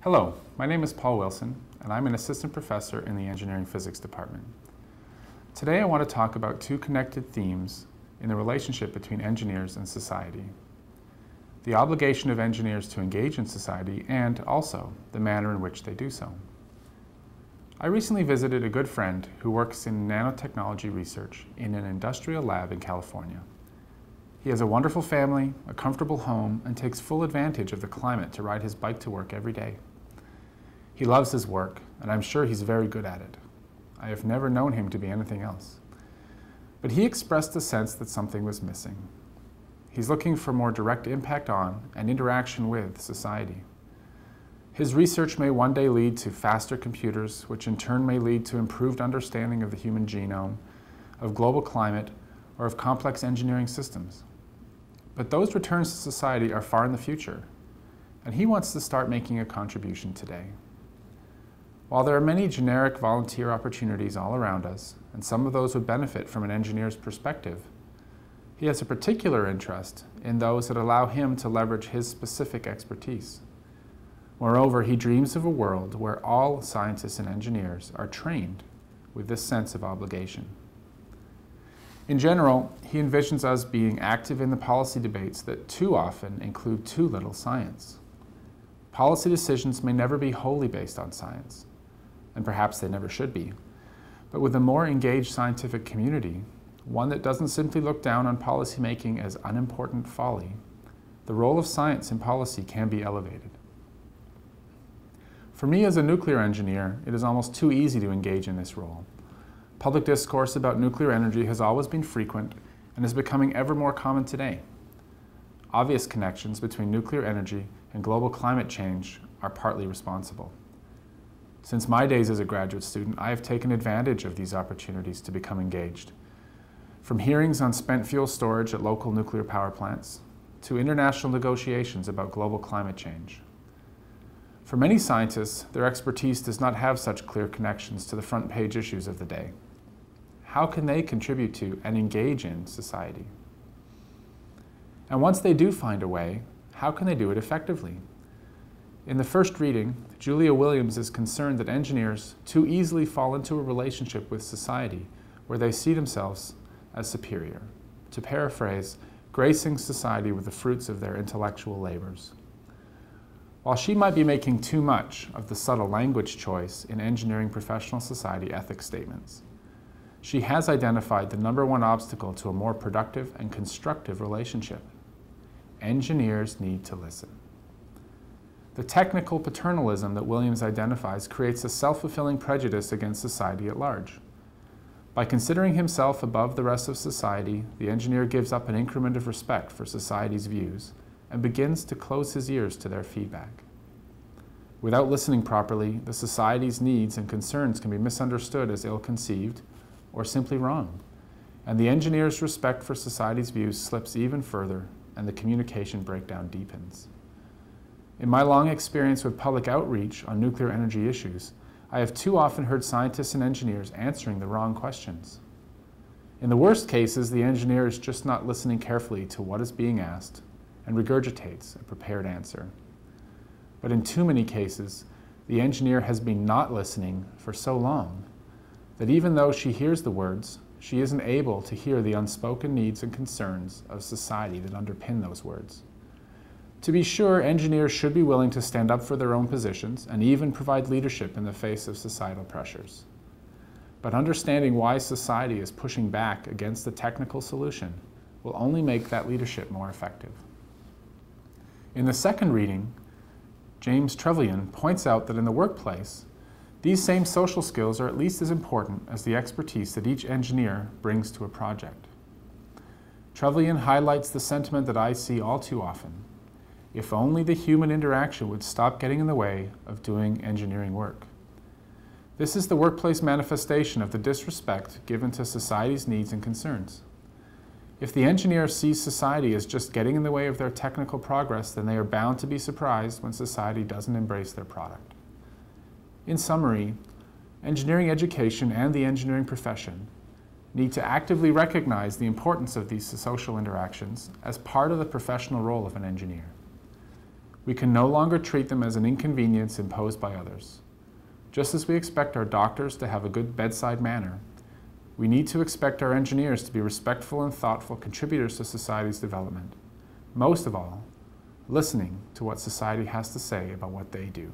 Hello, my name is Paul Wilson, and I'm an assistant professor in the Engineering Physics Department. Today I want to talk about two connected themes in the relationship between engineers and society: the obligation of engineers to engage in society and also the manner in which they do so. I recently visited a good friend who works in nanotechnology research in an industrial lab in California. He has a wonderful family, a comfortable home, and takes full advantage of the climate to ride his bike to work every day. He loves his work, and I'm sure he's very good at it. I have never known him to be anything else. But he expressed a sense that something was missing. He's looking for more direct impact on and interaction with society. His research may one day lead to faster computers, which in turn may lead to improved understanding of the human genome, of global climate, or of complex engineering systems. But those returns to society are far in the future, and he wants to start making a contribution today. While there are many generic volunteer opportunities all around us, and some of those would benefit from an engineer's perspective, he has a particular interest in those that allow him to leverage his specific expertise. Moreover, he dreams of a world where all scientists and engineers are trained with this sense of obligation. In general, he envisions us being active in the policy debates that too often include too little science. Policy decisions may never be wholly based on science, and perhaps they never should be, but with a more engaged scientific community, one that doesn't simply look down on policymaking as unimportant folly, the role of science in policy can be elevated. For me as a nuclear engineer, it is almost too easy to engage in this role. Public discourse about nuclear energy has always been frequent and is becoming ever more common today. Obvious connections between nuclear energy and global climate change are partly responsible. Since my days as a graduate student, I have taken advantage of these opportunities to become engaged. From hearings on spent fuel storage at local nuclear power plants to international negotiations about global climate change. For many scientists, their expertise does not have such clear connections to the front page issues of the day. How can they contribute to and engage in society? And once they do find a way, how can they do it effectively? In the first reading, Julia Williams is concerned that engineers too easily fall into a relationship with society where they see themselves as superior, to paraphrase, gracing society with the fruits of their intellectual labors. While she might be making too much of the subtle language choice in engineering professional society ethics statements, she has identified the #1 obstacle to a more productive and constructive relationship. Engineers need to listen. The technical paternalism that Williams identifies creates a self-fulfilling prejudice against society at large. By considering himself above the rest of society, the engineer gives up an increment of respect for society's views and begins to close his ears to their feedback. Without listening properly, the society's needs and concerns can be misunderstood as ill-conceived or simply wrong, and the engineer's respect for society's views slips even further and the communication breakdown deepens. In my long experience with public outreach on nuclear energy issues, I have too often heard scientists and engineers answering the wrong questions. In the worst cases, the engineer is just not listening carefully to what is being asked and regurgitates a prepared answer. But in too many cases, the engineer has been not listening for so long that even though she hears the words, she isn't able to hear the unspoken needs and concerns of society that underpin those words. To be sure, engineers should be willing to stand up for their own positions and even provide leadership in the face of societal pressures. But understanding why society is pushing back against the technical solution will only make that leadership more effective. In the second reading, James Trevelyan points out that in the workplace, these same social skills are at least as important as the expertise that each engineer brings to a project. Trevelyan highlights the sentiment that I see all too often: if only the human interaction would stop getting in the way of doing engineering work. This is the workplace manifestation of the disrespect given to society's needs and concerns. If the engineer sees society as just getting in the way of their technical progress, then they are bound to be surprised when society doesn't embrace their product. In summary, engineering education and the engineering profession need to actively recognize the importance of these social interactions as part of the professional role of an engineer. We can no longer treat them as an inconvenience imposed by others. Just as we expect our doctors to have a good bedside manner, we need to expect our engineers to be respectful and thoughtful contributors to society's development. Most of all, listening to what society has to say about what they do.